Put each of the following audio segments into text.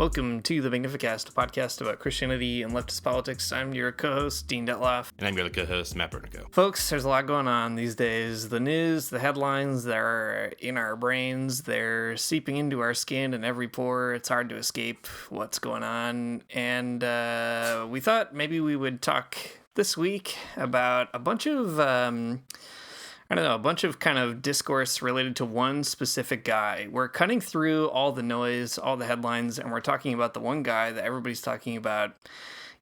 Welcome to the Magnificast, a podcast about Christianity and leftist politics. I'm your co-host, Dean Detloff. And I'm your co-host, Matt Bernico. Folks, there's a lot going on these days. The news, the headlines, they're in our brains. They're seeping into our skin and every pore. It's hard to escape what's going on. And we thought maybe we would talk this week about a bunch of... a bunch of kind of discourse related to one specific guy. We're cutting through all the noise, all the headlines, and we're talking about the one guy that everybody's talking about.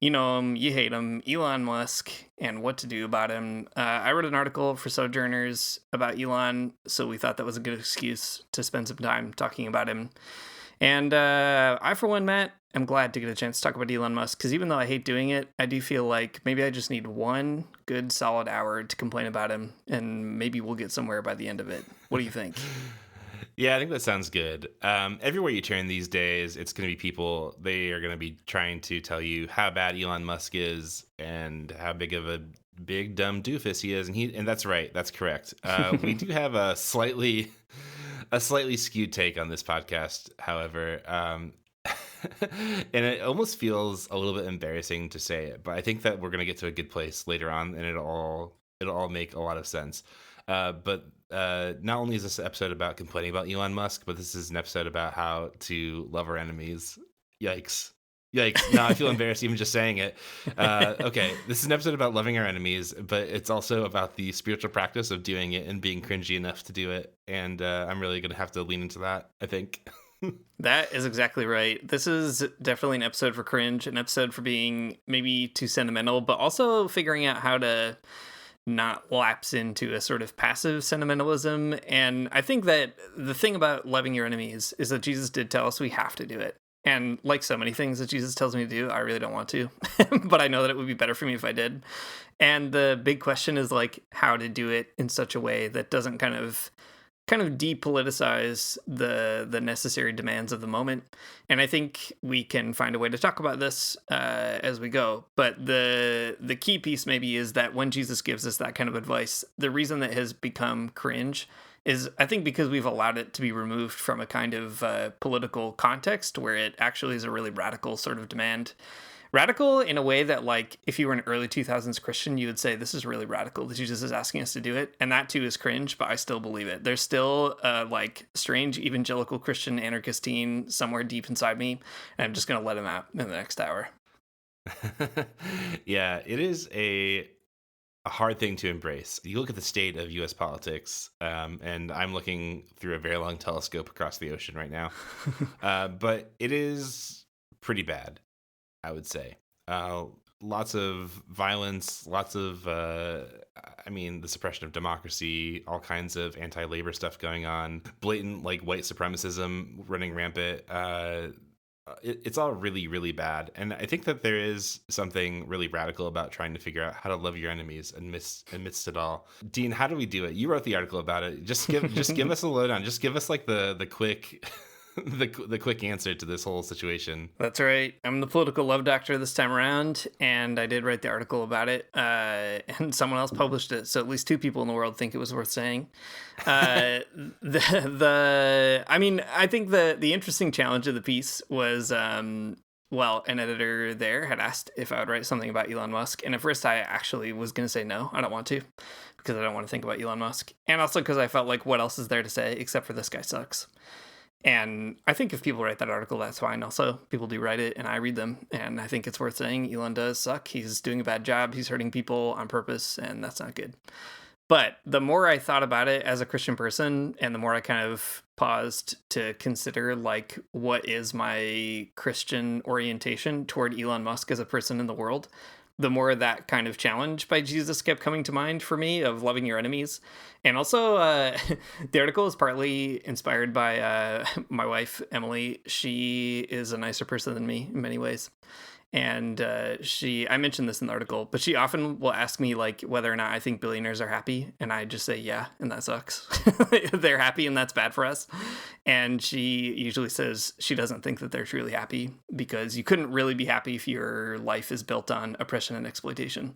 You know him, you hate him, Elon Musk, and what to do about him. I wrote an article for Sojourners about Elon, so we thought that was a good excuse to spend some time talking about him. And I, for one, Matt, am glad to get a chance to talk about Elon Musk, because even though I hate doing it, I do feel like maybe I just need one good solid hour to complain about him, and maybe we'll get somewhere by the end of it. What do you think? Yeah, I think that sounds good. Everywhere you turn these days, it's going to be people, they are going to be trying to tell you how bad Elon Musk is and how big of a big dumb doofus he is. And that's right. That's correct. We do have a slightly skewed take on this podcast, however. And it almost feels a little bit embarrassing to say it, but I think that we're going to get to a good place later on, and it'll all make a lot of sense. But not only is this an episode about complaining about Elon Musk, but this is an episode about how to love our enemies. Yikes. Now I feel embarrassed even just saying it. Okay, this is an episode about loving our enemies, but it's also about the spiritual practice of doing it and being cringy enough to do it. And I'm really going to have to lean into that, I think. That is exactly right. This is definitely an episode for cringe, an episode for being maybe too sentimental, but also figuring out how to not lapse into a sort of passive sentimentalism. And I think that the thing about loving your enemies is that Jesus did tell us we have to do it. And like so many things that Jesus tells me to do, I really don't want to, but I know that it would be better for me if I did. And the big question is like how to do it in such a way that doesn't kind of depoliticize the necessary demands of the moment. And I think we can find a way to talk about this as we go. But the key piece maybe is that when Jesus gives us that kind of advice, the reason that has become cringe is, I think, because we've allowed it to be removed from a kind of political context where it actually is a really radical sort of demand. Radical in a way that, like, if you were an early 2000s Christian, you would say, this is really radical that Jesus is asking us to do it. And that, too, is cringe, but I still believe it. There's still a, strange evangelical Christian anarchist teen somewhere deep inside me, and I'm just going to let him out in the next hour. Yeah, it is a hard thing to embrace. You look at the state of U.S. politics, and I'm looking through a very long telescope across the ocean right now, but it is pretty bad, I would say. Lots of violence, lots of, the suppression of democracy, all kinds of anti-labor stuff going on, blatant, white supremacism running rampant. It's all really, really bad. And I think that there is something really radical about trying to figure out how to love your enemies amidst it all. Dean, how do we do it? You wrote the article about it. Just give us a lowdown. Just give us the quick the quick answer to this whole situation. That's right. I'm the political love doctor this time around, and I did write the article about it, and someone else published it, so at least two people in the world think it was worth saying. I think the interesting challenge of the piece was, an editor there had asked if I would write something about Elon Musk, and at first I actually was going to say no, I don't want to, because I don't want to think about Elon Musk, and also because I felt like what else is there to say except for this guy sucks. And I think if people write that article, that's fine. Also, people do write it, and I read them. And I think it's worth saying Elon does suck. He's doing a bad job. He's hurting people on purpose, and that's not good. But the more I thought about it as a Christian person, and the more I kind of paused to consider, what is my Christian orientation toward Elon Musk as a person in the world, the more that kind of challenge by Jesus kept coming to mind for me of loving your enemies. And also, the article is partly inspired by my wife, Emily. She is a nicer person than me in many ways. And I mentioned this in the article, but she often will ask me whether or not I think billionaires are happy. And I just say, yeah, and that sucks. They're happy and that's bad for us. And she usually says she doesn't think that they're truly happy because you couldn't really be happy if your life is built on oppression and exploitation.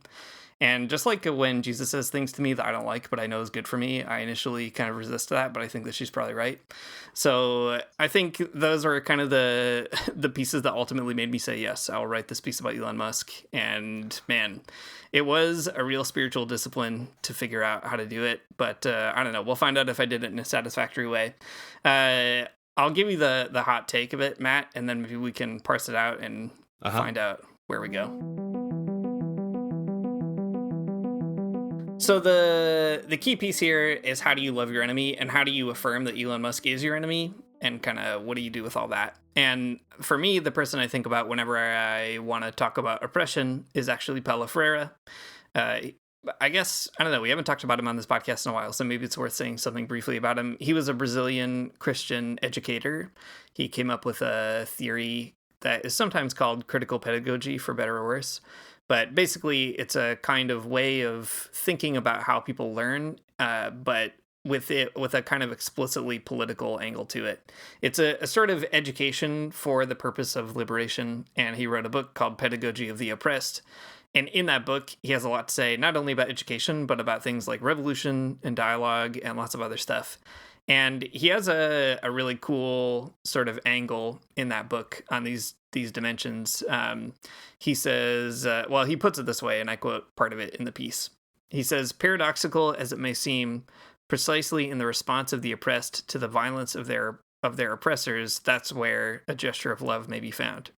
And just like when Jesus says things to me that I don't like, but I know is good for me, I initially kind of resist that, but I think that she's probably right. So I think those are kind of the the pieces that ultimately made me say, yes, I'll write this piece about Elon Musk. And man, it was a real spiritual discipline to figure out how to do it. But I don't know. We'll find out if I did it in a satisfactory way. I'll give you the hot take of it, Matt, and then maybe we can parse it out and find out where we go. So the key piece here is, how do you love your enemy, and how do you affirm that Elon Musk is your enemy, and kind of what do you do with all that? And for me, the person I think about whenever I want to talk about oppression is actually Paulo Freire. I guess, I don't know, we haven't talked about him on this podcast in a while, so maybe it's worth saying something briefly about him. He was a Brazilian Christian educator. He came up with a theory that is sometimes called critical pedagogy, for better or worse. But basically, it's a kind of way of thinking about how people learn, but with a kind of explicitly political angle to it. It's a sort of education for the purpose of liberation, and he wrote a book called Pedagogy of the Oppressed. And in that book, he has a lot to say, not only about education, but about things like revolution and dialogue and lots of other stuff. And he has a really cool sort of angle in that book on these dimensions. He says, well, he puts it this way, and I quote part of it in the piece. He says, paradoxical as it may seem, precisely in the response of the oppressed to the violence of their oppressors, that's where a gesture of love may be found.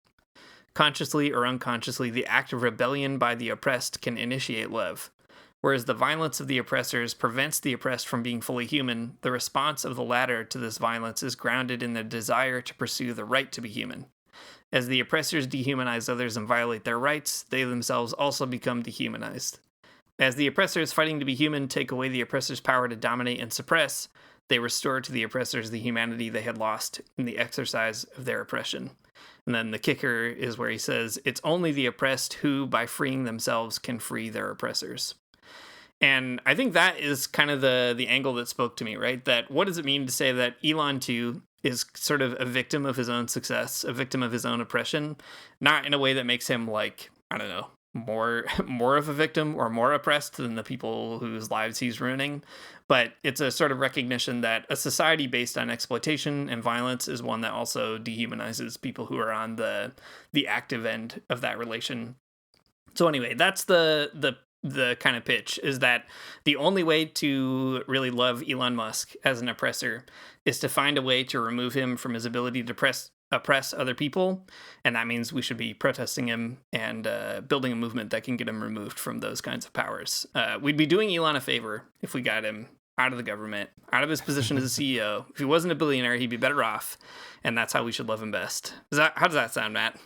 Consciously or unconsciously, the act of rebellion by the oppressed can initiate love. Whereas the violence of the oppressors prevents the oppressed from being fully human, the response of the latter to this violence is grounded in the desire to pursue the right to be human. As the oppressors dehumanize others and violate their rights, they themselves also become dehumanized. As the oppressors fighting to be human take away the oppressors' power to dominate and suppress, they restore to the oppressors the humanity they had lost in the exercise of their oppression. And then the kicker is where he says, it's only the oppressed who, by freeing themselves, can free their oppressors. And I think that is kind of the angle that spoke to me, right? That what does it mean to say that Elon, too, is sort of a victim of his own success, a victim of his own oppression, not in a way that makes him, like, I don't know, more of a victim or more oppressed than the people whose lives he's ruining. But it's a sort of recognition that a society based on exploitation and violence is one that also dehumanizes people who are on the active end of that relation. So anyway, that's the kind of pitch, is that the only way to really love Elon Musk as an oppressor is to find a way to remove him from his ability to oppress other people. And that means we should be protesting him and building a movement that can get him removed from those kinds of powers. We'd be doing Elon a favor if we got him out of the government, out of his position as a CEO. If he wasn't a billionaire, he'd be better off. And that's how we should love him best. How does that sound, Matt?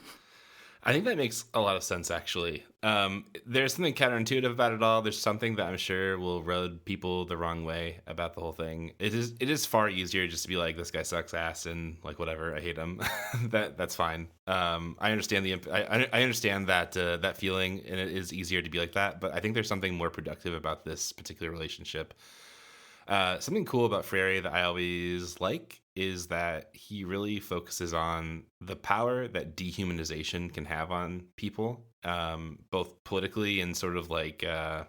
I think that makes a lot of sense, actually. There's something counterintuitive about it all. There's something that I'm sure will rub people the wrong way about the whole thing. It is far easier just to be like, this guy sucks ass and like whatever, I hate him. That's fine. I understand I understand that feeling, and it is easier to be like that. But I think there's something more productive about this particular relationship. Something cool about Freire that I always like is that he really focuses on the power that dehumanization can have on people, both politically and sort of like, I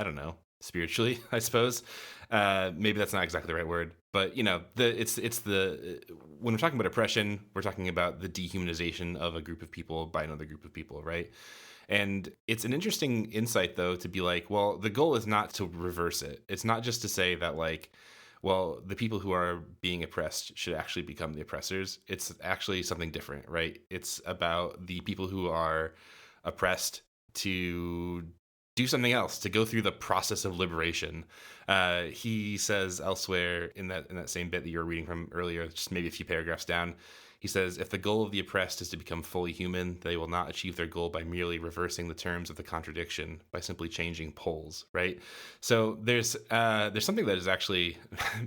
don't know, spiritually, I suppose. Maybe that's not exactly the right word, but you know, when we're talking about oppression, we're talking about the dehumanization of a group of people by another group of people, right? And it's an interesting insight, though, to be like, well, the goal is not to reverse it. It's not just to say that, like, well, the people who are being oppressed should actually become the oppressors. It's actually something different, right? It's about the people who are oppressed to do something else, to go through the process of liberation. He says elsewhere in that same bit that you were reading from earlier, just maybe a few paragraphs down, he says, if the goal of the oppressed is to become fully human, they will not achieve their goal by merely reversing the terms of the contradiction, by simply changing poles, right? So there's something that is actually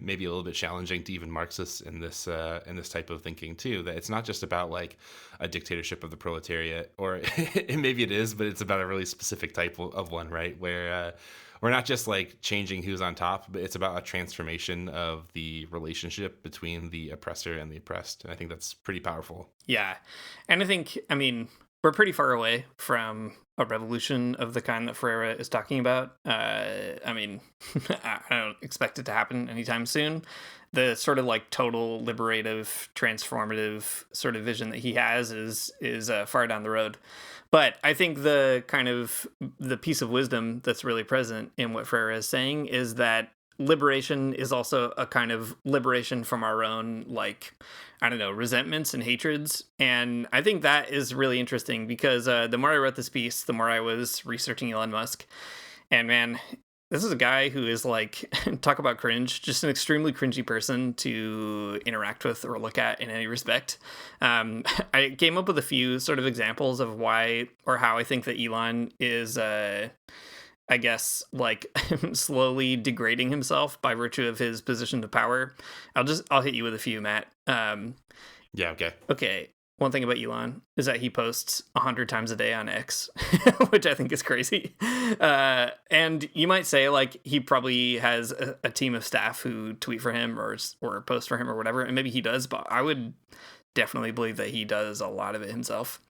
maybe a little bit challenging to even Marxists in this type of thinking too, that it's not just about like a dictatorship of the proletariat, or maybe it is, but it's about a really specific type of one, right? Where we're not just like changing who's on top, but it's about a transformation of the relationship between the oppressor and the oppressed. And I think that's pretty powerful. Yeah. And I think, I mean, we're pretty far away from a revolution of the kind that Ferreira is talking about. I mean, I don't expect it to happen anytime soon. The sort of like total liberative, transformative sort of vision that he has is far down the road. But I think the piece of wisdom that's really present in what Ferreira is saying is that liberation is also a kind of liberation from our own, like, I don't know, resentments and hatreds. And I think that is really interesting because the more I wrote this piece, the more I was researching Elon Musk. And man, this is a guy who is like, talk about cringe, just an extremely cringy person to interact with or look at in any respect. I came up with a few sort of examples of why or how I think that Elon is, I guess, like slowly degrading himself by virtue of his position of power. I'll hit you with a few, Matt. Yeah, okay. Okay. One thing about Elon is that he posts 100 times a day on X, which I think is crazy. And you might say, like, he probably has a team of staff who tweet for him or post for him or whatever, and maybe he does, but I would definitely believe that he does a lot of it himself.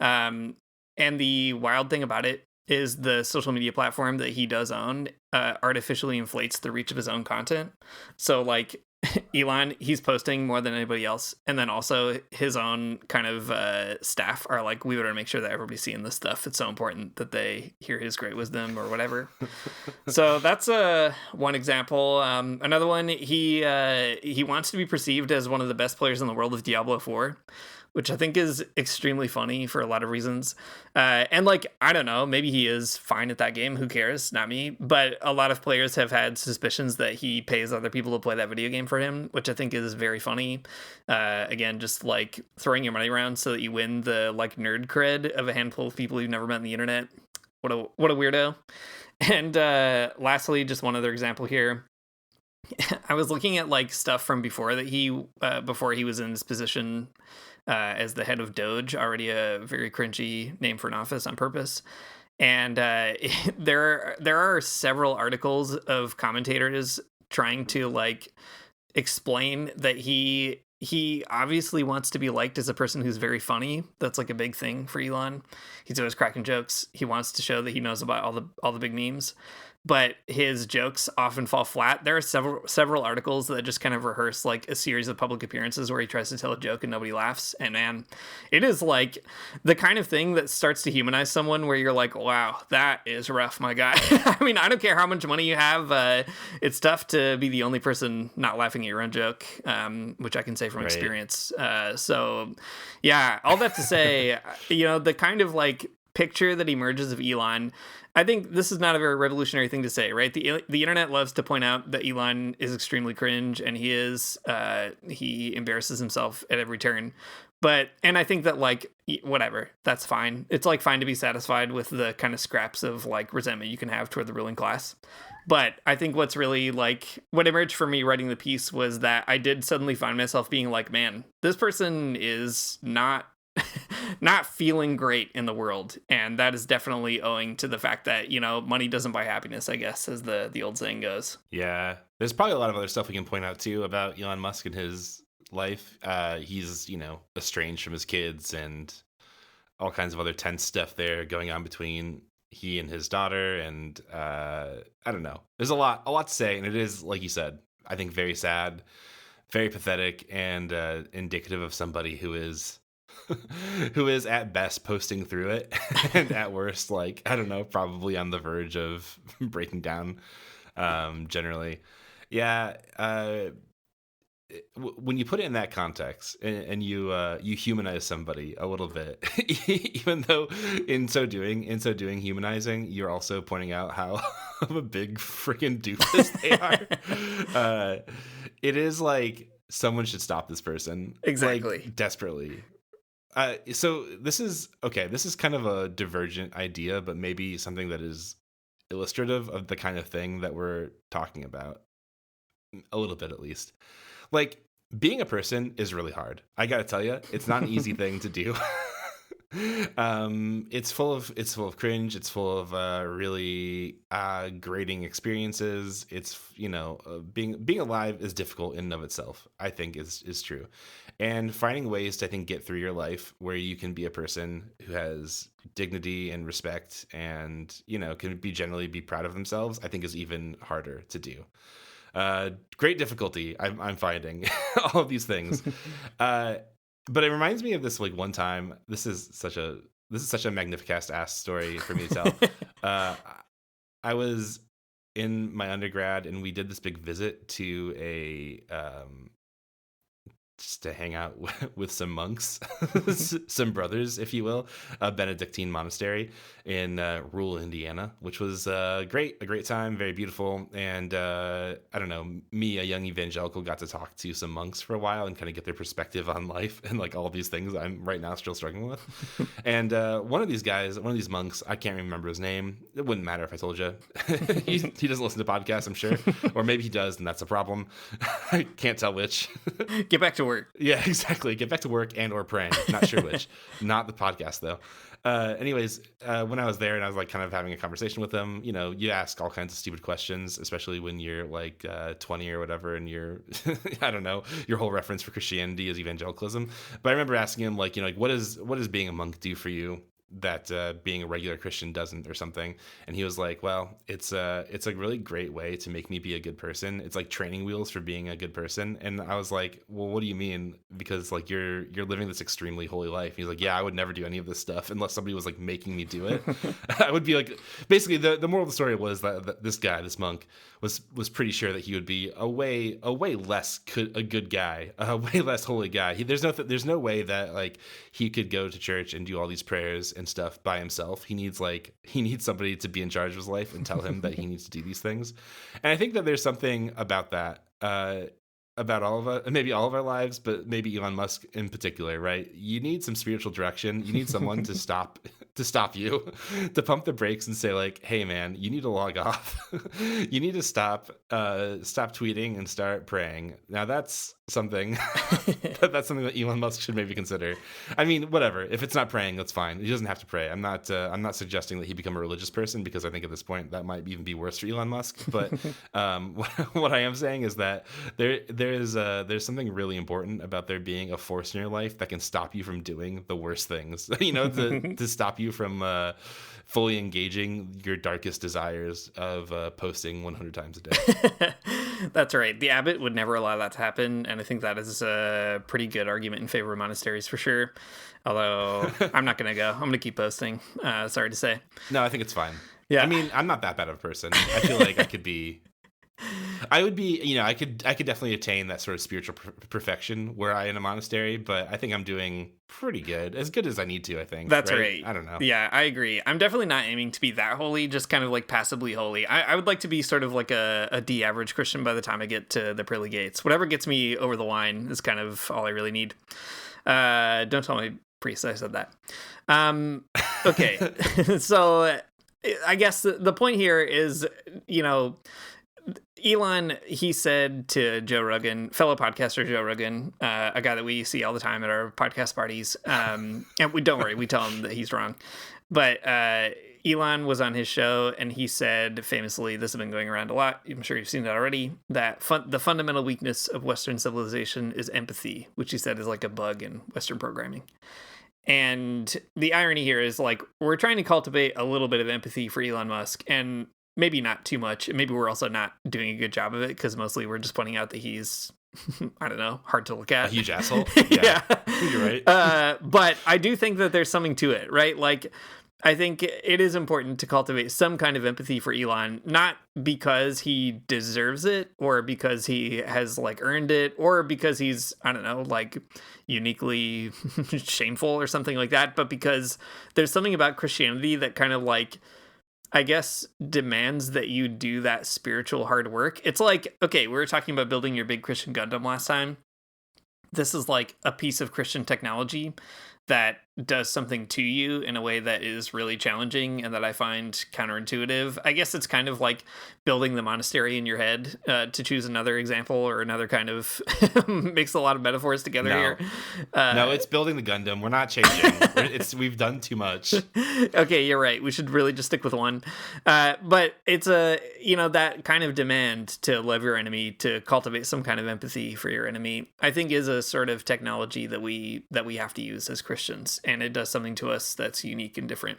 And the wild thing about it is the social media platform that he does own artificially inflates the reach of his own content. So, like, Elon, he's posting more than anybody else, and then also his own kind of staff are like, we better make sure that everybody's seeing this stuff. It's so important that they hear his great wisdom or whatever. So that's one example. Another one, he wants to be perceived as one of the best players in the world of Diablo 4, which I think is extremely funny for a lot of reasons. And like, I don't know, maybe he is fine at that game. Who cares? Not me. But a lot of players have had suspicions that he pays other people to play that video game for him, which I think is very funny. Again, just like throwing your money around so that you win the like nerd cred of a handful of people you've never met on the internet. What a weirdo. And lastly, just one other example here. I was looking at like stuff from before he was in this position as the head of Doge, already a very cringy name for an office on purpose. And there are several articles of commentators trying to like explain that he obviously wants to be liked as a person who's very funny. That's like a big thing for Elon. He's always cracking jokes. He wants to show that he knows about all the big memes. But his jokes often fall flat. There are several articles that just kind of rehearse like a series of public appearances where he tries to tell a joke and nobody laughs. And man, it is like the kind of thing that starts to humanize someone where you're like, wow, that is rough, my guy. I mean, I don't care how much money you have. It's tough to be the only person not laughing at your own joke, which I can say from experience. So yeah, all that to say, the kind of like picture that emerges of Elon, I think this is not a very revolutionary thing to say, right? The internet loves to point out that Elon is extremely cringe, and he embarrasses himself at every turn. And I think that like whatever, that's fine. It's like fine to be satisfied with the kind of scraps of like resentment you can have toward the ruling class. But I think what's really like what emerged for me writing the piece was that I did suddenly find myself being like, man, this person is not feeling great in the world, and that is definitely owing to the fact that money doesn't buy happiness, I guess, as the old saying goes. Yeah, there's probably a lot of other stuff we can point out too about Elon Musk and his life. He's estranged from his kids and all kinds of other tense stuff there going on between he and his daughter, and I don't know, there's a lot to say, and it is, like you said, I think very sad, very pathetic, and indicative of somebody who is at best posting through it and at worst, like, I don't know, probably on the verge of breaking down generally. Yeah. When you put it in that context and you humanize somebody a little bit, even though in so doing humanizing, you're also pointing out how of a big freaking doofus they are. It is like someone should stop this person. Exactly. Like, desperately. So this is kind of a divergent idea, but maybe something that is illustrative of the kind of thing that we're talking about. A little bit, at least. Like, being a person is really hard. I gotta tell you, it's not an easy thing to do. It's full of cringe. It's full of really grating experiences. It's being alive is difficult in and of itself. I think is true, and finding ways to, I think, get through your life where you can be a person who has dignity and respect, and can generally be proud of themselves, I think is even harder to do. Great difficulty I'm finding all of these things. But it reminds me of this one time. This is such a Magnificast ass story for me to tell. I was in my undergrad, and we did this big visit to just to hang out with some monks, some brothers, if you will, a Benedictine monastery in rural Indiana, which was a great time, very beautiful. And I don't know, me, a young evangelical, got to talk to some monks for a while and kind of get their perspective on life and all these things I'm right now still struggling with. And one of these monks, I can't remember his name. It wouldn't matter if I told you. he doesn't listen to podcasts, I'm sure, or maybe he does, and that's a problem. I can't tell which. Get back to work. Yeah, exactly. Get back to work and or praying. Not sure which. Not the podcast, though. Anyways, when I was there and I was kind of having a conversation with them, you ask all kinds of stupid questions, especially when you're 20 or whatever, and you're, I don't know, your whole reference for Christianity is evangelicalism. But I remember asking him, what does being a monk do for you that being a regular Christian doesn't, or something? And he was like, well, it's a really great way to make me be a good person. It's like training wheels for being a good person. And I was like, well, what do you mean? Because you're living this extremely holy life. He's like, yeah, I would never do any of this stuff unless somebody was making me do it. I would be basically the moral of the story was that this monk was pretty sure that he would be a way less a good guy, a way less holy guy. There's no way that he could go to church and do all these prayers and stuff by himself. He needs somebody to be in charge of his life and tell him that he needs to do these things. And I think that there's something about that, about all of us, maybe all of our lives, but maybe Elon Musk in particular, right? You need some spiritual direction. You need someone to stop you, to pump the brakes and say hey man, you need to log off. You need to stop tweeting and start praying. Now that's something that's something that Elon Musk should maybe consider. I mean, whatever. If it's not praying, that's fine. He doesn't have to pray. I'm not suggesting that he become a religious person, because I think at this point that might even be worse for Elon Musk. But what I am saying is that there's something really important about there being a force in your life that can stop you from doing the worst things. To stop you from fully engaging your darkest desires of posting 100 times a day. That's right. The abbot would never allow that to happen, and I think that is a pretty good argument in favor of monasteries for sure. Although I'm not going to go. I'm going to keep posting. Sorry to say. No, I think it's fine. Yeah. I mean, I'm not that bad of a person. I feel like I would be, I could definitely attain that sort of spiritual perfection were I in a monastery, but I think I'm doing pretty good, as good as I need to, I think. That's right. I don't know. Yeah, I agree. I'm definitely not aiming to be that holy, just kind of passively holy. I would like to be sort of a D average Christian by the time I get to the pearly gates. Whatever gets me over the line is kind of all I really need. Don't tell my priest I said that. Okay. So I guess the point here is, Elon, he said to Joe Rogan, fellow podcaster Joe Rogan, a guy that we see all the time at our podcast parties, and don't worry, we tell him that he's wrong. But Elon was on his show, and he said famously, this has been going around a lot, I'm sure you've seen that already, that the fundamental weakness of Western civilization is empathy, which he said is a bug in Western programming. And the irony here is we're trying to cultivate a little bit of empathy for Elon Musk, and maybe not too much. Maybe we're also not doing a good job of it, because mostly we're just pointing out that he's, I don't know, hard to look at. A huge asshole. Yeah. You're right. But I do think that there's something to it, right? I think it is important to cultivate some kind of empathy for Elon, not because he deserves it or because he has earned it or because he's, I don't know, uniquely shameful or something like that, but because there's something about Christianity that kind of I guess demands that you do that spiritual hard work. It's okay, we were talking about building your big Christian Gundam last time. This is a piece of Christian technology that does something to you in a way that is really challenging and that I find counterintuitive. I guess it's kind of like building the monastery in your head, to choose another example or another kind of mix a lot of metaphors together here. No, it's building the Gundam. We're not changing. We've done too much. Okay, you're right. We should really just stick with one. But it's that kind of demand to love your enemy, to cultivate some kind of empathy for your enemy, I think is a sort of technology that we have to use as Christians. And it does something to us that's unique and different.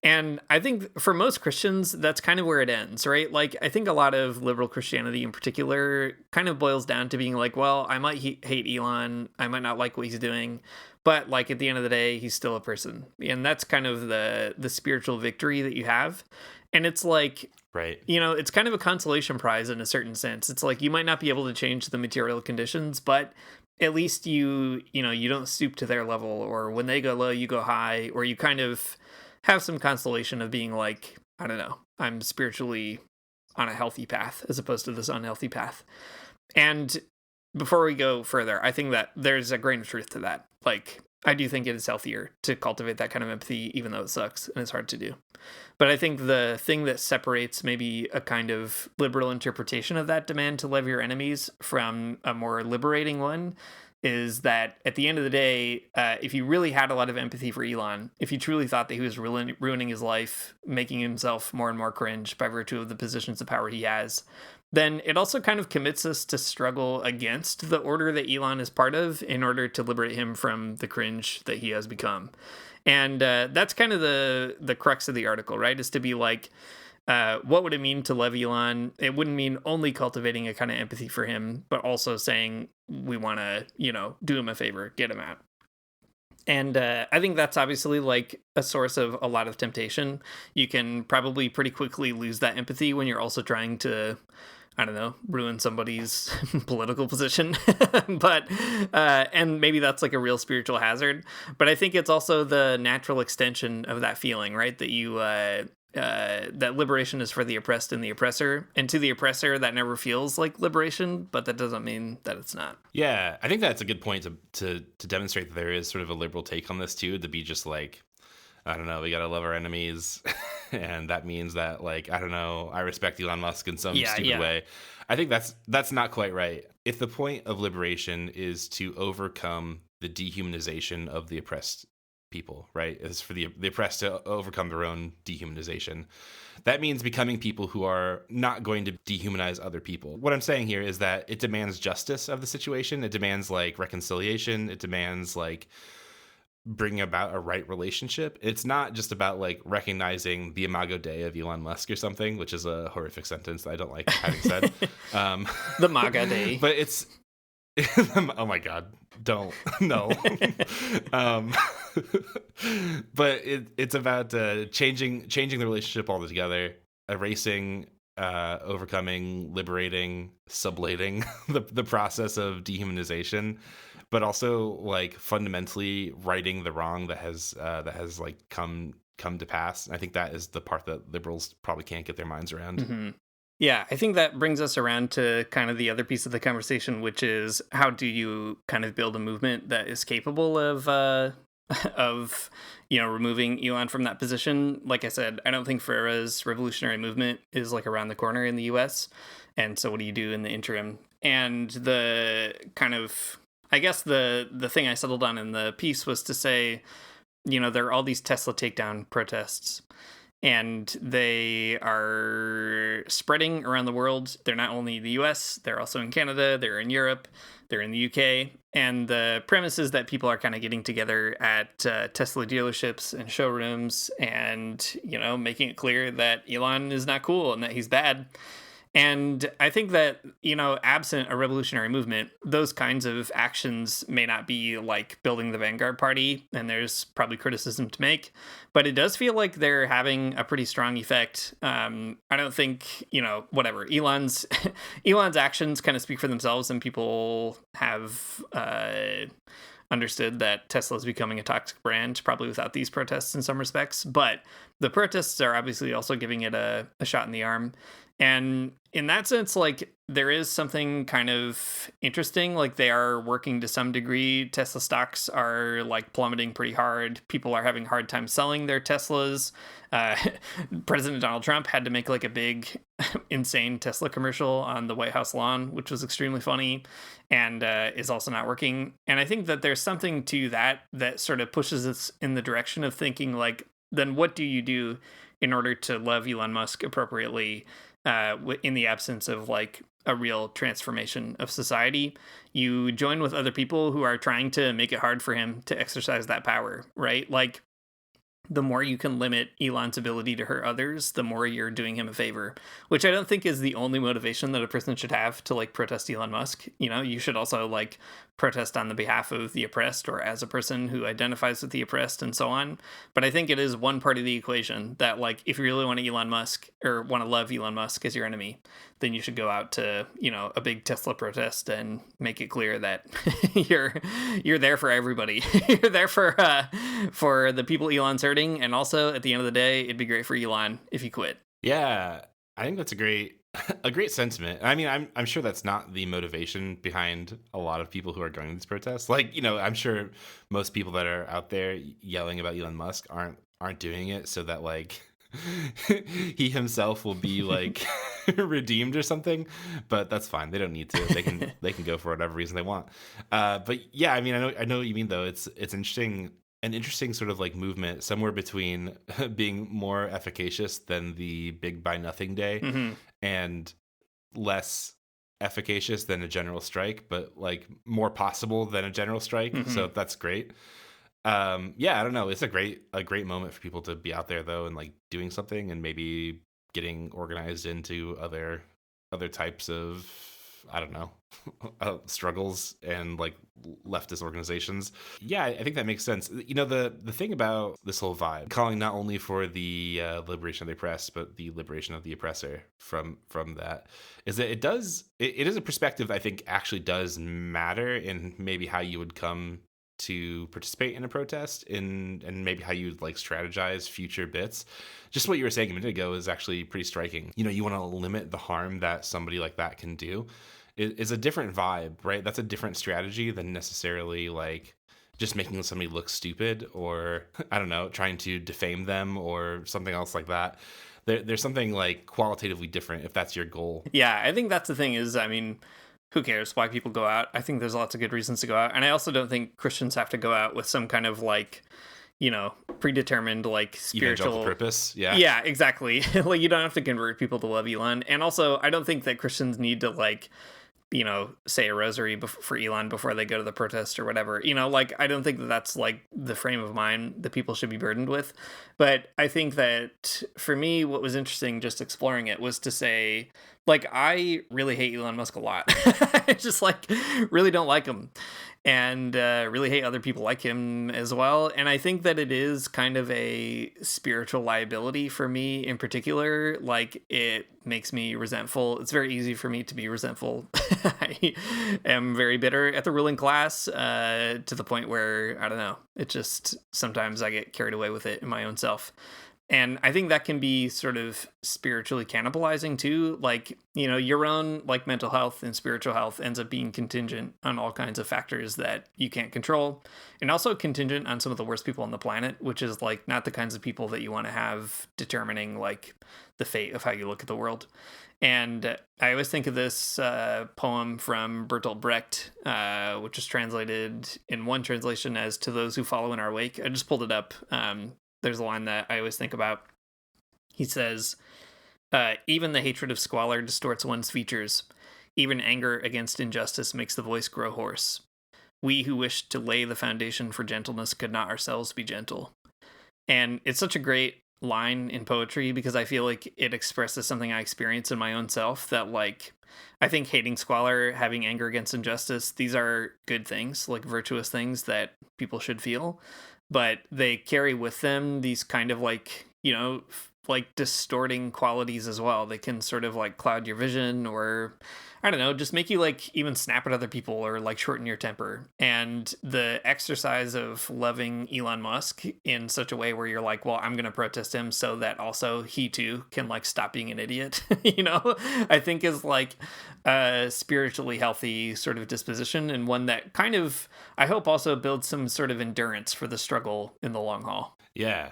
And I think for most Christians, that's kind of where it ends, right? Like, I think a lot of liberal Christianity in particular kind of boils down to being like, well, I might hate Elon, I might not like what he's doing, but like at the end of the day, he's still a person. And that's kind of the spiritual victory that you have. And it's like, right, it's kind of a consolation prize in a certain sense. It's like you might not be able to change the material conditions, but at least you don't stoop to their level, or when they go low, you go high, or you kind of have some consolation of being like, I don't know, I'm spiritually on a healthy path as opposed to this unhealthy path. And before we go further, I think that there's a grain of truth to that. Like, I do think it is healthier to cultivate that kind of empathy, even though it sucks and it's hard to do. But I think the thing that separates maybe a kind of liberal interpretation of that demand to love your enemies from a more liberating one is that at the end of the day, if you really had a lot of empathy for Elon, if you truly thought that he was ruining his life, making himself more and more cringe by virtue of the positions of power he has, then it also kind of commits us to struggle against the order that Elon is part of in order to liberate him from the cringe that he has become. And that's kind of the crux of the article, right? Is to be like, what would it mean to love Elon? It wouldn't mean only cultivating a kind of empathy for him, but also saying we want to, do him a favor, get him out. And I think that's obviously like a source of a lot of temptation. You can probably pretty quickly lose that empathy when you're also trying to, I don't know, ruin somebody's political position. But, and maybe that's like a real spiritual hazard. But I think it's also the natural extension of that feeling, right? That you, that liberation is for the oppressed and the oppressor. And to the oppressor, that never feels like liberation, but that doesn't mean that it's not. Yeah, I think that's a good point to demonstrate that there is sort of a liberal take on this too, to be just like, I don't know, we gotta love our enemies. And that means that, like, I don't know, I respect Elon Musk in some stupid way. I think that's not quite right. If the point of liberation is to overcome the dehumanization of the oppressed people, right? It's for the oppressed to overcome their own dehumanization. That means becoming people who are not going to dehumanize other people. What I'm saying here is that it demands justice of the situation. It demands like reconciliation. It demands like bringing about a right relationship. It's not just about like recognizing the MAGA Dei of Elon Musk or something, which is a horrific sentence that I don't like having said. The MAGA Dei. But it's oh my God, don't. No. But it's about changing the relationship altogether, erasing, overcoming, liberating, sublating the process of dehumanization, but also like fundamentally righting the wrong that has like come to pass. And I think that is the part that liberals probably can't get their minds around. Mm-hmm. Yeah, I think that brings us around to kind of the other piece of the conversation, which is how do you kind of build a movement that is capable of removing Elon from that position. Like I said, I don't think Ferreira's revolutionary movement is like around the corner in the US. And so what do you do in the interim? And the kind of, I guess the thing I settled on in the piece was to say, there are all these Tesla takedown protests. And they are spreading around the world. They're not only in the US, they're also in Canada, they're in Europe, they're in the UK. And the premise is that people are kind of getting together at Tesla dealerships and showrooms and, making it clear that Elon is not cool and that he's bad. And I think that, absent a revolutionary movement, those kinds of actions may not be like building the vanguard party, and there's probably criticism to make, but it does feel like they're having a pretty strong effect. I don't think, whatever, Elon's actions kind of speak for themselves, and people have understood that Tesla is becoming a toxic brand, probably without these protests in some respects, but the protests are obviously also giving it a shot in the arm. And in that sense, like, there is something kind of interesting. Like, they are working to some degree. Tesla stocks are like plummeting pretty hard. People are having a hard time selling their Teslas. Uh, President Donald Trump had to make like a big, insane Tesla commercial on the White House lawn, which was extremely funny, and is also not working. And I think that there's something to that sort of pushes us in the direction of thinking like, then what do you do in order to love Elon Musk appropriately? In the absence of like a real transformation of society, you join with other people who are trying to make it hard for him to exercise that power, right? Like, the more you can limit Elon's ability to hurt others, the more you're doing him a favor, which I don't think is the only motivation that a person should have to like protest Elon Musk. You know, you should also like protest on the behalf of the oppressed or as a person who identifies with the oppressed and so on. But I think it is one part of the equation that like, if you really want to Elon Musk or want to love Elon Musk as your enemy, then you should go out to, you know, a big Tesla protest and make it clear that you're there for everybody. You're there for the people Elon's hurting, and also at the end of the day, it'd be great for Elon if he quit. Yeah, I think that's a great sentiment. I mean, I'm sure that's not the motivation behind a lot of people who are going to these protests. Like, you know, I'm sure most people that are out there yelling about Elon Musk aren't doing it so that like he himself will be like redeemed or something, but that's fine. They don't need to. They can go for whatever reason they want. But yeah, I mean, I know what you mean though. It's interesting, an interesting sort of like movement somewhere between being more efficacious than the big buy nothing day and less efficacious than a general strike, but like more possible than a general strike. So that's great. Yeah, I don't know. It's a great moment for people to be out there though, and like doing something and maybe getting organized into other types of, I don't know, struggles and like leftist organizations. Yeah, I think that makes sense. You know, the thing about this whole vibe, calling not only for the liberation of the oppressed, but the liberation of the oppressor from that, is that it is a perspective I think actually does matter in maybe how you would come to participate in a protest and maybe how you like strategize future bits. Just what you were saying a minute ago is actually pretty striking. You know, you want to limit the harm that somebody like that can do. Is a different vibe, right? That's a different strategy than necessarily like just making somebody look stupid or, I don't know, trying to defame them or something else like that. There's something like qualitatively different if that's your goal. Yeah, I think that's the thing is, I mean, who cares why people go out? I think there's lots of good reasons to go out. And I also don't think Christians have to go out with some kind of like, you know, predetermined like spiritual evangelical purpose. Yeah. Yeah, exactly. Like, you don't have to convert people to love Elon. And also, I don't think that Christians need to like, you know, say a rosary for Elon before they go to the protest or whatever. You know, like, I don't think that that's like the frame of mind that people should be burdened with. But I think that for me, what was interesting just exploring it was to say, like, I really hate Elon Musk a lot. I just like really don't like him, and really hate other people like him as well. And I think that it is kind of a spiritual liability for me in particular. Like, it makes me resentful. It's very easy for me to be resentful. I am very bitter at the ruling class to the point where, I don't know, it just sometimes I get carried away with it in my own self. And I think that can be sort of spiritually cannibalizing too. Like, you know, your own like mental health and spiritual health ends up being contingent on all kinds of factors that you can't control, and also contingent on some of the worst people on the planet, which is like not the kinds of people that you want to have determining like the fate of how you look at the world. And I always think of this poem from Bertolt Brecht, which is translated in one translation as "To those who follow in our wake." I just pulled it up. There's a line that I always think about. He says, even the hatred of squalor distorts one's features. Even anger against injustice makes the voice grow hoarse. We who wish to lay the foundation for gentleness could not ourselves be gentle. And it's such a great line in poetry because I feel like it expresses something I experience in my own self, that like, I think hating squalor, having anger against injustice, these are good things, like virtuous things that people should feel. But they carry with them these kind of like, you know, like distorting qualities as well. They can sort of like cloud your vision, or I don't know, just make you like even snap at other people or like shorten your temper. And the exercise of loving Elon Musk in such a way where you're like, well, I'm going to protest him so that also he too can like stop being an idiot, I think is like a spiritually healthy sort of disposition, and one that kind of, I hope, also builds some sort of endurance for the struggle in the long haul. Yeah.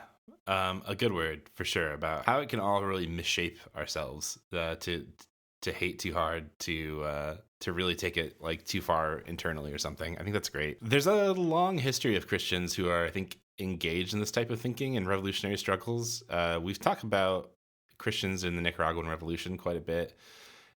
A good word for sure about how it can all really misshape ourselves, to hate too hard, to really take it like too far internally or something. I think that's great. There's a long history of Christians who are, I think, engaged in this type of thinking in revolutionary struggles. We've talked about Christians in the Nicaraguan Revolution quite a bit,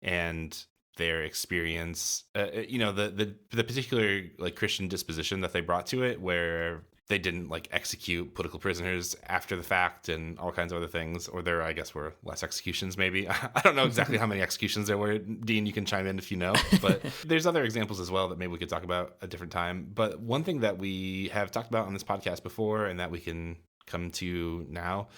and their experience, the particular like Christian disposition that they brought to it, where they didn't like execute political prisoners after the fact and all kinds of other things. Or there, I guess, were less executions maybe. I don't know exactly how many executions there were. Dean, you can chime in if you know. But there's other examples as well that maybe we could talk about a different time. But one thing that we have talked about on this podcast before, and that we can come to now,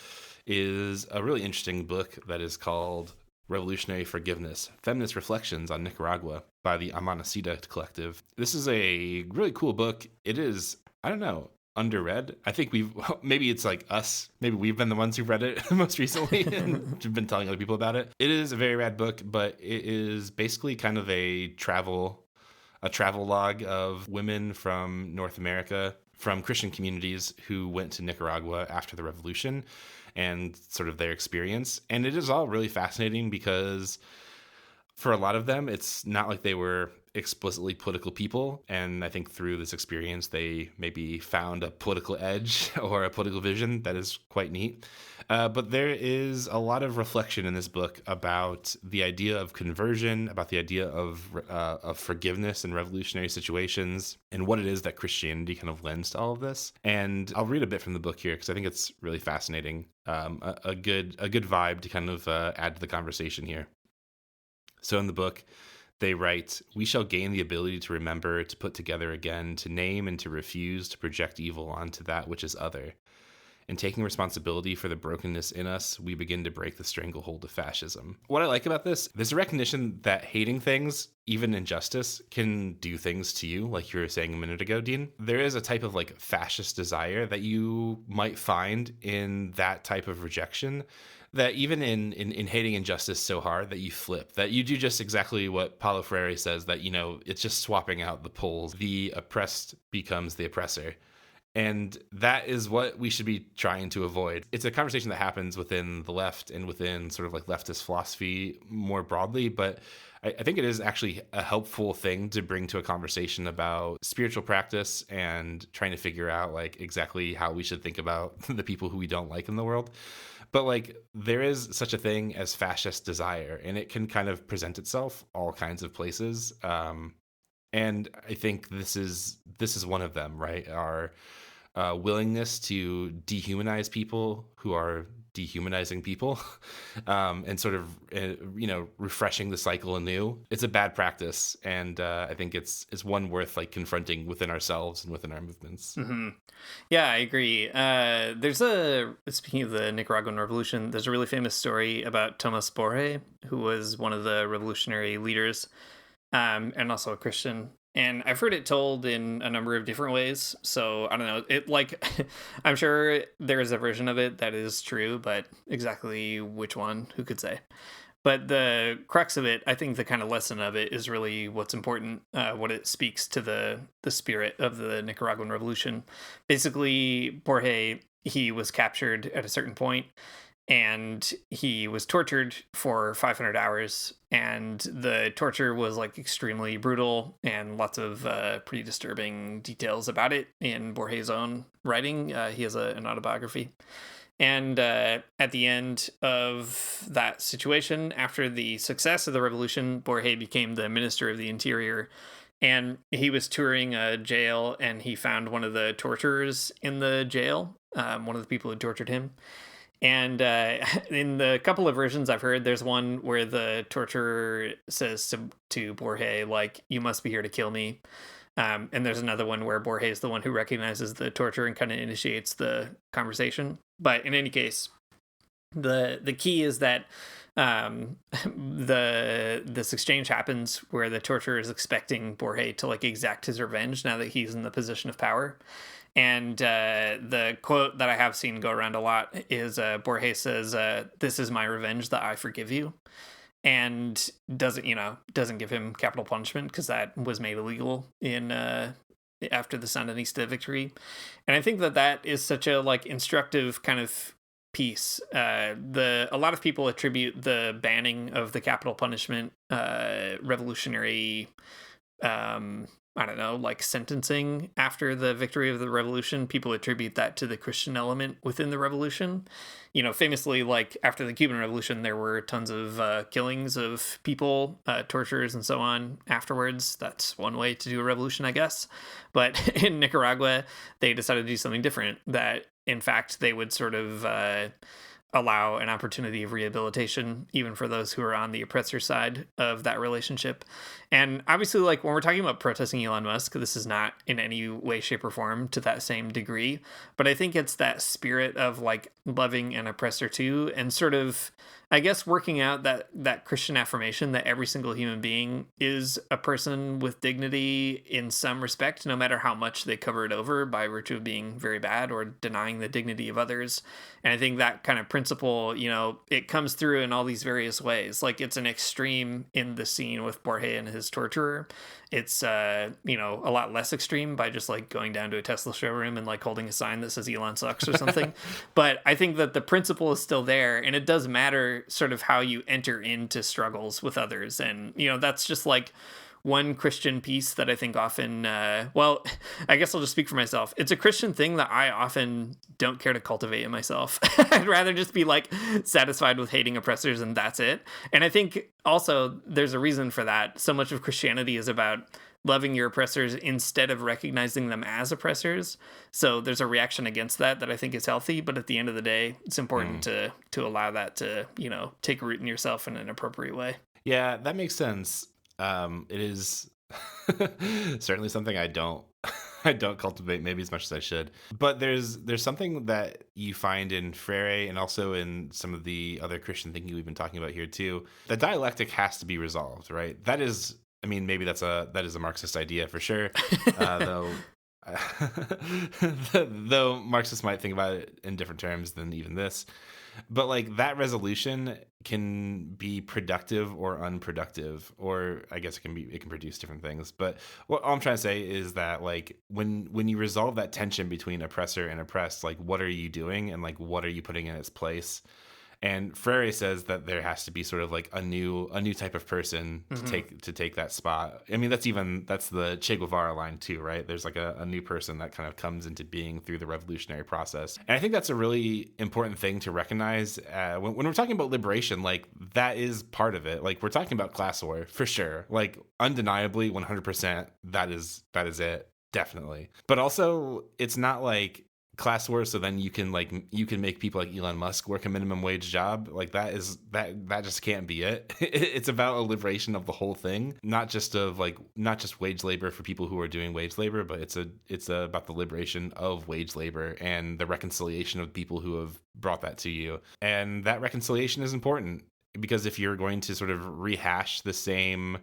is a really interesting book that is called Revolutionary Forgiveness, Feminist Reflections on Nicaragua by the Amanecida Collective. This is a really cool book. It is, I don't know, underread. I think maybe it's like us, maybe we've been the ones who read it most recently and been telling other people about it. It is a very rad book, but it is basically kind of a travel log of women from North America, from Christian communities who went to Nicaragua after the revolution, and sort of their experience. And it is all really fascinating because for a lot of them, it's not like they were explicitly political people. And I think through this experience, they maybe found a political edge or a political vision that is quite neat. But there is a lot of reflection in this book about the idea of conversion, about the idea of forgiveness in revolutionary situations, and what it is that Christianity kind of lends to all of this. And I'll read a bit from the book here because I think it's really fascinating. A good vibe to kind of add to the conversation here. So in the book, they write, "We shall gain the ability to remember, to put together again, to name and to refuse to project evil onto that which is other. In taking responsibility for the brokenness in us, we begin to break the stranglehold of fascism." What I like about this, there's a recognition that hating things, even injustice, can do things to you, like you were saying a minute ago, Dean. There is a type of like fascist desire that you might find in that type of rejection, that even in hating injustice so hard that you flip, that you do just exactly what Paulo Freire says, that, it's just swapping out the poles. The oppressed becomes the oppressor. And that is what we should be trying to avoid. It's a conversation that happens within the left and within sort of like leftist philosophy more broadly, but I think it is actually a helpful thing to bring to a conversation about spiritual practice and trying to figure out like exactly how we should think about the people who we don't like in the world. But like there is such a thing as fascist desire, and it can kind of present itself all kinds of places. And I think this is one of them, right? Our willingness to dehumanize people who are dehumanizing people, and sort of refreshing the cycle anew. It's a bad practice, and I think it's one worth like confronting within ourselves and within our movements. Mm-hmm. Yeah, I agree. Speaking of the Nicaraguan Revolution, there's a really famous story about Tomas Borge, who was one of the revolutionary leaders, and also a Christian. And I've heard it told in a number of different ways. So I don't know. It like, I'm sure there is a version of it that is true, but exactly which one, who could say? But the crux of it, I think the kind of lesson of it is really what's important, what it speaks to the spirit of the Nicaraguan Revolution. Basically, Borge, he was captured at a certain point, and he was tortured for 500 hours, and the torture was like extremely brutal, and lots of pretty disturbing details about it in Borge's own writing. He has an autobiography. And at the end of that situation, after the success of the revolution, Borge became the Minister of the Interior, and he was touring a jail, and he found one of the torturers in the jail, one of the people who tortured him. And in the couple of versions I've heard, there's one where the torturer says to Borge, like, "You must be here to kill me." And there's another one where Borge is the one who recognizes the torture and kind of initiates the conversation. But in any case, The key is that this exchange happens where the torturer is expecting Borge to like exact his revenge now that he's in the position of power. And the quote that I have seen go around a lot is Borge says, "This is my revenge that I forgive you," and doesn't give him capital punishment because that was made illegal in after the Sandinista victory. And I think that is such a like instructive kind of piece. A lot of people attribute the banning of the capital punishment revolutionary I don't know, like sentencing after the victory of the revolution. People attribute that to the Christian element within the revolution. Famously, like after the Cuban Revolution, there were tons of killings of people, tortures, and so on afterwards. That's one way to do a revolution, I guess. But in Nicaragua, they decided to do something different, that in fact, they would sort of allow an opportunity of rehabilitation, even for those who are on the oppressor side of that relationship. And obviously, like when we're talking about protesting Elon Musk, this is not in any way, shape, or form to that same degree. But I think it's that spirit of like loving an oppressor too, and sort of, I guess, working out that Christian affirmation that every single human being is a person with dignity in some respect, no matter how much they cover it over by virtue of being very bad or denying the dignity of others. And I think that kind of principle, it comes through in all these various ways. Like it's an extreme in the scene with Borge and his torturer. It's a lot less extreme by just like going down to a Tesla showroom and like holding a sign that says Elon sucks or something. But I think that the principle is still there, and it does matter sort of how you enter into struggles with others. And that's just like one Christian piece that I think often, I guess I'll just speak for myself. It's a Christian thing that I often don't care to cultivate in myself. I'd rather just be like satisfied with hating oppressors and that's it. And I think also there's a reason for that. So much of Christianity is about loving your oppressors instead of recognizing them as oppressors. So there's a reaction against that I think is healthy. But at the end of the day, it's important to allow that to, take root in yourself in an appropriate way. Yeah, that makes sense. It is certainly something I don't cultivate maybe as much as I should. But there's something that you find in Freire and also in some of the other Christian thinking we've been talking about here too. The dialectic has to be resolved, right? That is, I mean, maybe that is a Marxist idea for sure. Though Marxists might think about it in different terms than even this. But like that resolution can be productive or unproductive, or I guess it can produce different things. But what all I'm trying to say is that like when you resolve that tension between oppressor and oppressed, like what are you doing and like what are you putting in its place? And Freire says that there has to be sort of like a new type of person to take that spot. I mean, that's the Che Guevara line too, right? There's like a new person that kind of comes into being through the revolutionary process. And I think that's a really important thing to recognize when we're talking about liberation. Like that is part of it. Like we're talking about class war for sure. Like undeniably, 100%. That is it, definitely. But also, it's not like class war so then you can make people like Elon Musk work a minimum wage job. Like that just can't be it. It's about a liberation of the whole thing, not just wage labor for people who are doing wage labor, but it's about the liberation of wage labor and the reconciliation of people who have brought that to you. And that reconciliation is important. Because if you're going to sort of rehash the same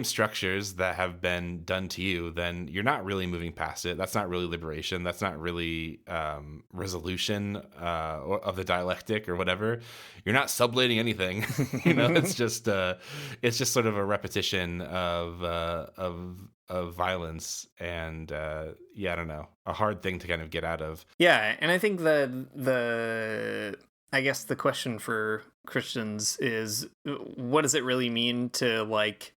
structures that have been done to you, then you're not really moving past it. That's not really liberation. That's not really resolution of the dialectic or whatever. You're not sublating anything. It's just sort of a repetition of violence, and I don't know, a hard thing to kind of get out of. Yeah, and I think I guess the question for Christians is, what does it really mean to like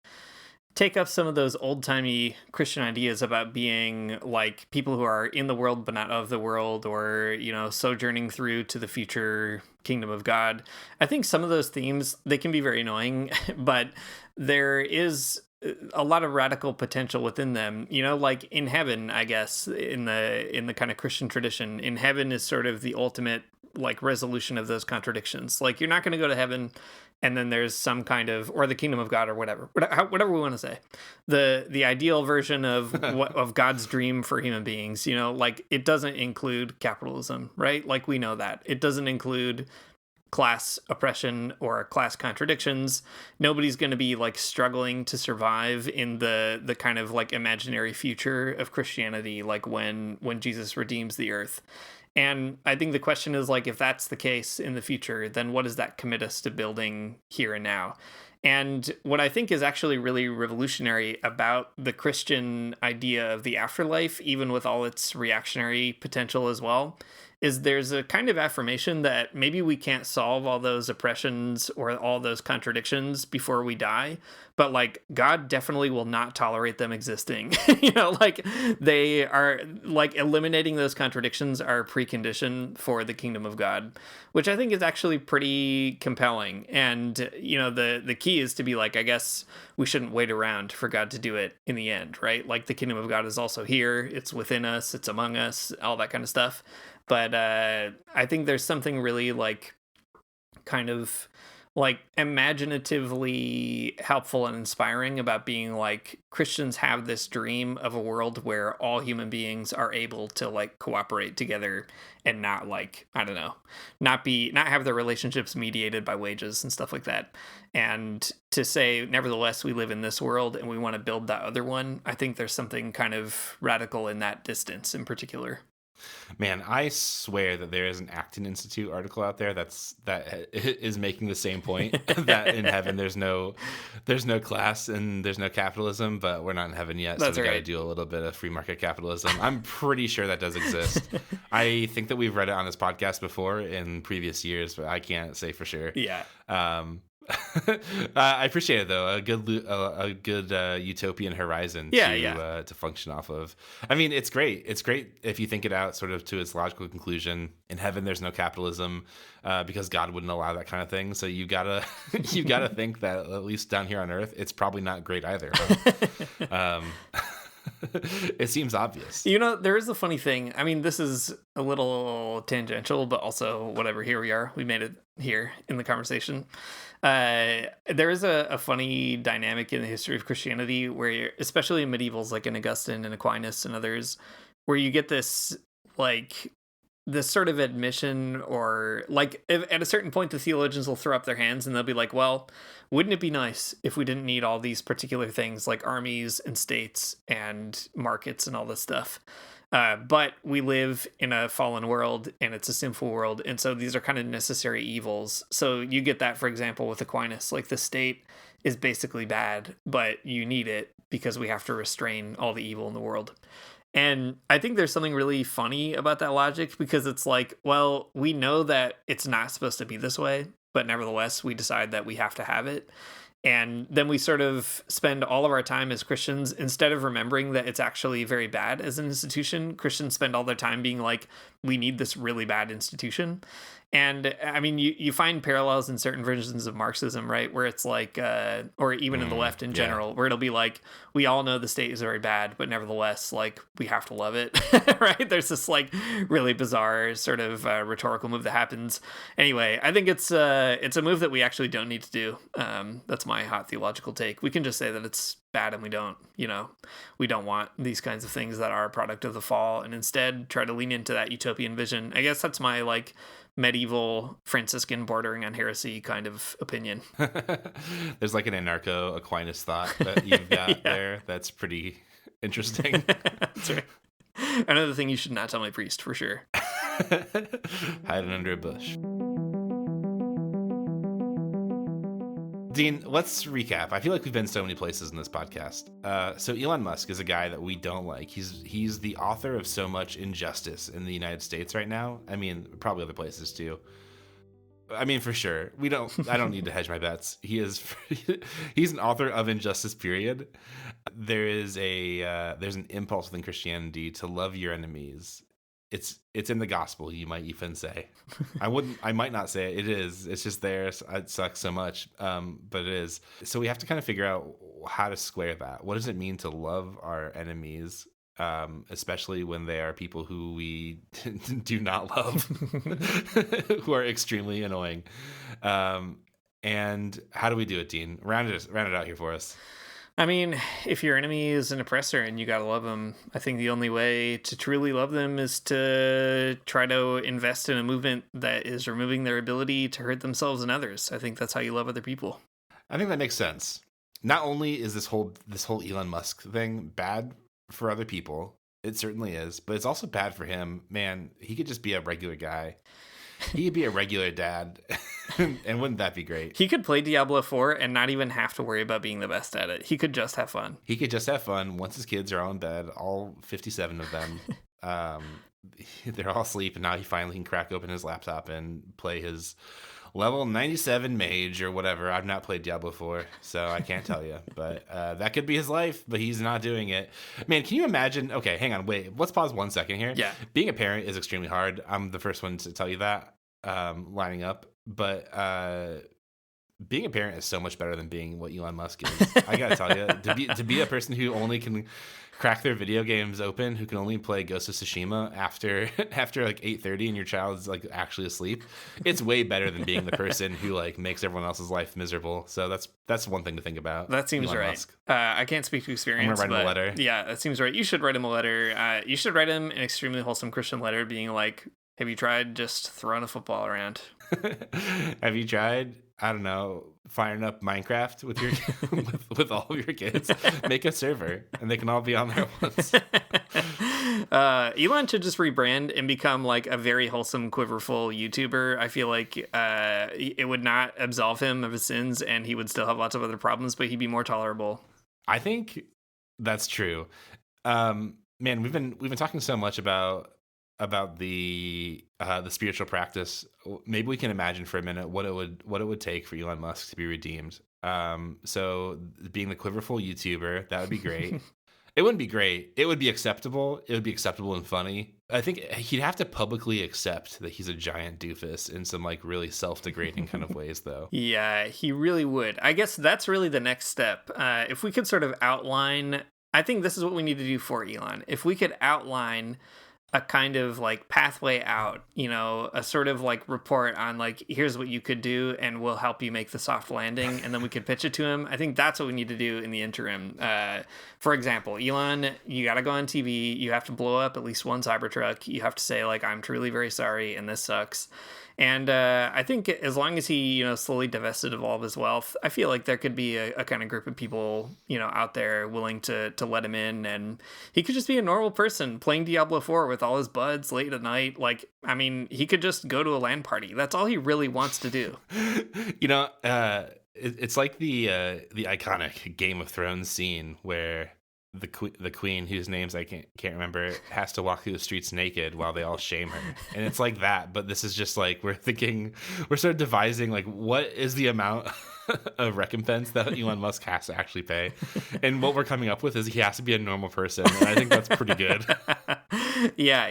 take up some of those old-timey Christian ideas about being like people who are in the world but not of the world, or sojourning through to the future kingdom of God? I think some of those themes, they can be very annoying, but there is a lot of radical potential within them. Like in heaven, I guess, in the kind of Christian tradition, in heaven is sort of the ultimate like resolution of those contradictions. Like you're not going to go to heaven and then there's some kind of, or the kingdom of God or whatever we want to say, the ideal version of of God's dream for human beings. Like it doesn't include capitalism, right? Like we know that it doesn't include class oppression or class contradictions. Nobody's going to be like struggling to survive in the kind of like imaginary future of Christianity, like when Jesus redeems the earth. And I think the question is like, if that's the case in the future, then what does that commit us to building here and now? And what I think is actually really revolutionary about the Christian idea of the afterlife, even with all its reactionary potential as well, is there's a kind of affirmation that maybe we can't solve all those oppressions or all those contradictions before we die, but like God definitely will not tolerate them existing. Like they are like eliminating those contradictions are a precondition for the kingdom of God, which I think is actually pretty compelling. And the key is to be like, I guess we shouldn't wait around for God to do it in the end, right? Like the kingdom of God is also here, it's within us, it's among us, all that kind of stuff. But I think there's something really like kind of like imaginatively helpful and inspiring about being like Christians have this dream of a world where all human beings are able to like cooperate together and not like, I don't know, not have their relationships mediated by wages and stuff like that. And to say, nevertheless, we live in this world and we want to build that other one. I think there's something kind of radical in that distance in particular. Man, I swear that there is an Acton Institute article out there that is making the same point that in heaven there's no class and there's no capitalism, but we're not in heaven yet, so we got to do a little bit of free market capitalism. I'm pretty sure that does exist. I think that we've read it on this podcast before in previous years, but I can't say for sure. Yeah. I appreciate it though. A good utopian horizon to function off of. I mean, it's great. It's great if you think it out sort of to its logical conclusion. In heaven, there's no capitalism because God wouldn't allow that kind of thing. So you gotta think that at least down here on Earth, it's probably not great either. It seems obvious. There is a funny thing. I mean, this is a little tangential, but also whatever. Here we are. We made it here in the conversation. There is a funny dynamic in the history of Christianity where, especially in medievals like in Augustine and Aquinas and others, where you get this sort of admission, or like at a certain point the theologians will throw up their hands and they'll be like, well, wouldn't it be nice if we didn't need all these particular things like armies and states and markets and all this stuff? But we live in a fallen world and it's a sinful world. And so these are kind of necessary evils. So you get that, for example, with Aquinas, like the state is basically bad, but you need it because we have to restrain all the evil in the world. And I think there's something really funny about that logic, because it's like, well, we know that it's not supposed to be this way, but nevertheless, we decide that we have to have it. And then we sort of spend all of our time as Christians, instead of remembering that it's actually very bad as an institution, Christians spend all their time being like, we need this really bad institution. And I mean, you find parallels in certain versions of Marxism, right? Where it's like, or even in the left in general, where it'll be like, we all know the state is very bad, but nevertheless, like, we have to love it, right? There's this like really bizarre sort of rhetorical move that happens. Anyway, I think it's a move that we actually don't need to do. That's my hot theological take. We can just say that it's bad and we don't want these kinds of things that are a product of the fall, and instead try to lean into that utopian vision. I guess that's my like medieval Franciscan bordering on heresy kind of opinion. There's like an anarcho Aquinas thought that you've got there. That's pretty interesting. That's right. Another thing you should not tell my priest, for sure. Hiding under a bush. Dean, let's recap. I feel like we've been so many places in this podcast. So Elon Musk is a guy that we don't like. He's the author of so much injustice in the United States right now. I mean, probably other places too. I mean, for sure. I don't need to hedge my bets. He's an author of injustice, period. There's an impulse within Christianity to love your enemies. It's in the gospel, you might even say. I might not say it. It is. It's just there. It sucks so much. But it is. So we have to kind of figure out how to square that. What does it mean to love our enemies? Especially when they are people who we do not love, who are extremely annoying. And how do we do it, Dean? Round it out here for us. I mean, if your enemy is an oppressor and you gotta love them, I think the only way to truly love them is to try to invest in a movement that is removing their ability to hurt themselves and others. I think that's how you love other people. I think that makes sense. Not only is this whole Elon Musk thing bad for other people, it certainly is, but it's also bad for him. Man, he could just be a regular guy. He could be a regular dad, and wouldn't that be great? He could play Diablo 4 and not even have to worry about being the best at it. He could just have fun. He could just have fun once his kids are all in bed, all 57 of them. They're all asleep, and now he finally can crack open his laptop and play his level 97 mage or whatever. I've not played Diablo 4, so I can't tell you. But that could be his life, but he's not doing it. Man, can you imagine? Okay, hang on, wait. Let's pause 1 second here. Yeah. Being a parent is extremely hard. I'm the first one to tell you that, lining up. But being a parent is so much better than being what Elon Musk is. I gotta tell you, to be a person who only can crack their video games open, who can only play Ghost of Tsushima after like 8:30 and your child's like actually asleep, it's way better than being the person who like makes everyone else's life miserable. So that's one thing to think about. That seems Elon right. Musk. I can't speak to experience. I'm gonna write him a letter. Yeah, that seems right. You should write him a letter. You should write him an extremely wholesome Christian letter, being like, "Have you tried just throwing a football around? Have you tried, I don't know, firing up Minecraft with your with all of your kids? Make a server and they can all be on there at once." Elon should just rebrand and become like a very wholesome, quiverful YouTuber. I feel like it would not absolve him of his sins, and he would still have lots of other problems, but he'd be more tolerable. I think that's true. Man, we've been talking so much about the spiritual practice. Maybe we can imagine for a minute what it would take for Elon Musk to be redeemed. So being the quiverful YouTuber, that would be great. It wouldn't be great. It would be acceptable. It would be acceptable and funny. I think he'd have to publicly accept that he's a giant doofus in some like really self-degrading kind of ways, though. Yeah, he really would. I guess that's really the next step. If we could sort of outline, I think this is what we need to do for Elon. If we could outline a kind of like pathway out, a sort of like report on like, here's what you could do and we'll help you make the soft landing, and then we could pitch it to him. I think that's what we need to do in the interim. For example, Elon, you got to go on TV. You have to blow up at least one Cybertruck. You have to say like, I'm truly very sorry and this sucks. And I think as long as he, slowly divested of all of his wealth, I feel like there could be a kind of group of people, out there willing to let him in. And he could just be a normal person playing Diablo 4 with all his buds late at night. Like, I mean, he could just go to a LAN party. That's all he really wants to do. It's like the iconic Game of Thrones scene where the queen, whose names I can't remember, has to walk through the streets naked while they all shame her. And it's like that, but this is just like we're sort of devising like what is the amount of recompense that Elon Musk has to actually pay. And what we're coming up with is he has to be a normal person. And I think that's pretty good. Yeah,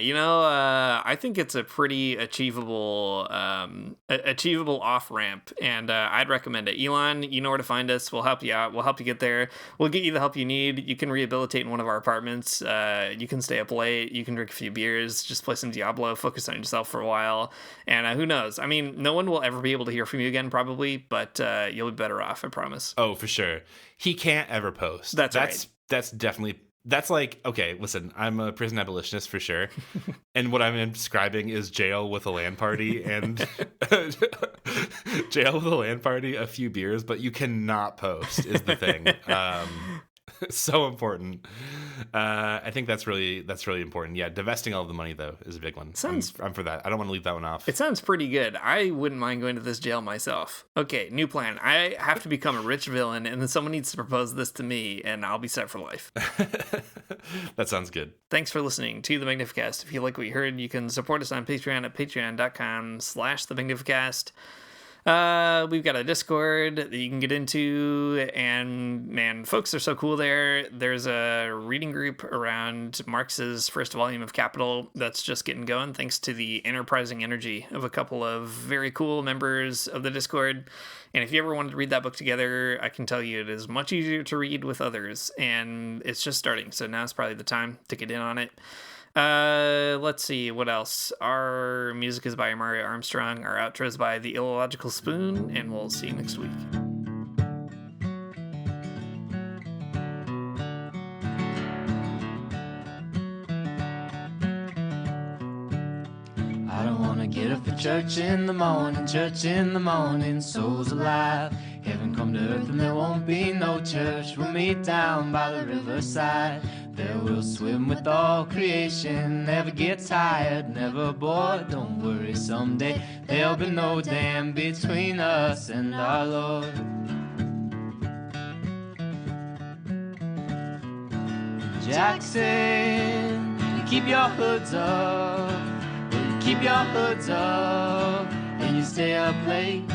I think it's a pretty achievable off ramp, and I'd recommend it. Elon, you know where to find us. We'll help you out. We'll help you get there. We'll get you the help you need. You can rehabilitate in one of our apartments. You can stay up late. You can drink a few beers. Just play some Diablo. Focus on yourself for a while. And who knows? I mean, no one will ever be able to hear from you again, probably, but you'll be better off. I promise. Oh, for sure. He can't ever post. That's right. That's definitely. That's like, okay, listen, I'm a prison abolitionist for sure. And what I'm describing is jail with a LAN party and jail with a LAN party, a few beers, but you cannot post is the thing. So important. I think that's really important. Yeah, divesting all of the money though is a big one. I'm for that. I don't want to leave that one off. It sounds pretty good. I wouldn't mind going to this jail myself. Okay, new plan. I have to become a rich villain, and then someone needs to propose this to me, and I'll be set for life. That sounds good. Thanks for listening to the Magnificast. If you like what you heard, you can support us on Patreon at patreon.com/the Magnificast. We've got a Discord that you can get into, and man, folks are so cool there. There's a reading group around Marx's first volume of Capital that's just getting going thanks to the enterprising energy of a couple of very cool members of the Discord. And if you ever wanted to read that book together, I can tell you it is much easier to read with others, and it's just starting, so now's probably the time to get in on it. Let's see, what else? Our music is by Mario Armstrong, our outro is by The Illogical Spoon, and we'll see you next week. Get up for church in the morning, souls alive. Heaven come to earth and there won't be no church. We'll meet down by the riverside. There we'll swim with all creation. Never get tired, never bored. Don't worry, someday there'll be no dam between us and our Lord. Jackson, you keep your hoods up. You keep your hoods up and you stay up late.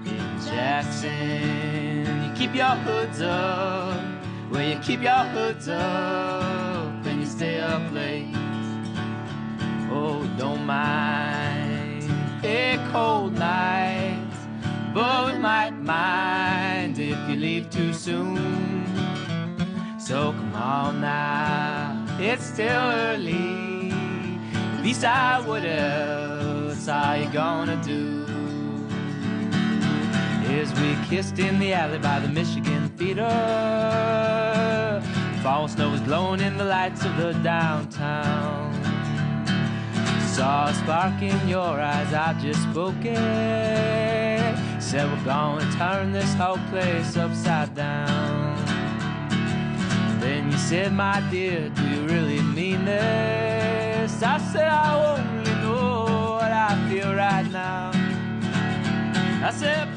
In Jackson, you keep your hoods up. Well, you keep your hoods up and you stay up late. Oh, don't mind a cold night, but we might mind if you leave too soon. So come on now, it's still early. Beside what else are you gonna do? As we kissed in the alley by the Michigan Theater, fall snow was glowing in the lights of the downtown. Saw a spark in your eyes, I just spoke it. Said we're gonna turn this whole place upside down. Then you said, my dear, do you really mean this? I said, I only know what I feel right now. I said,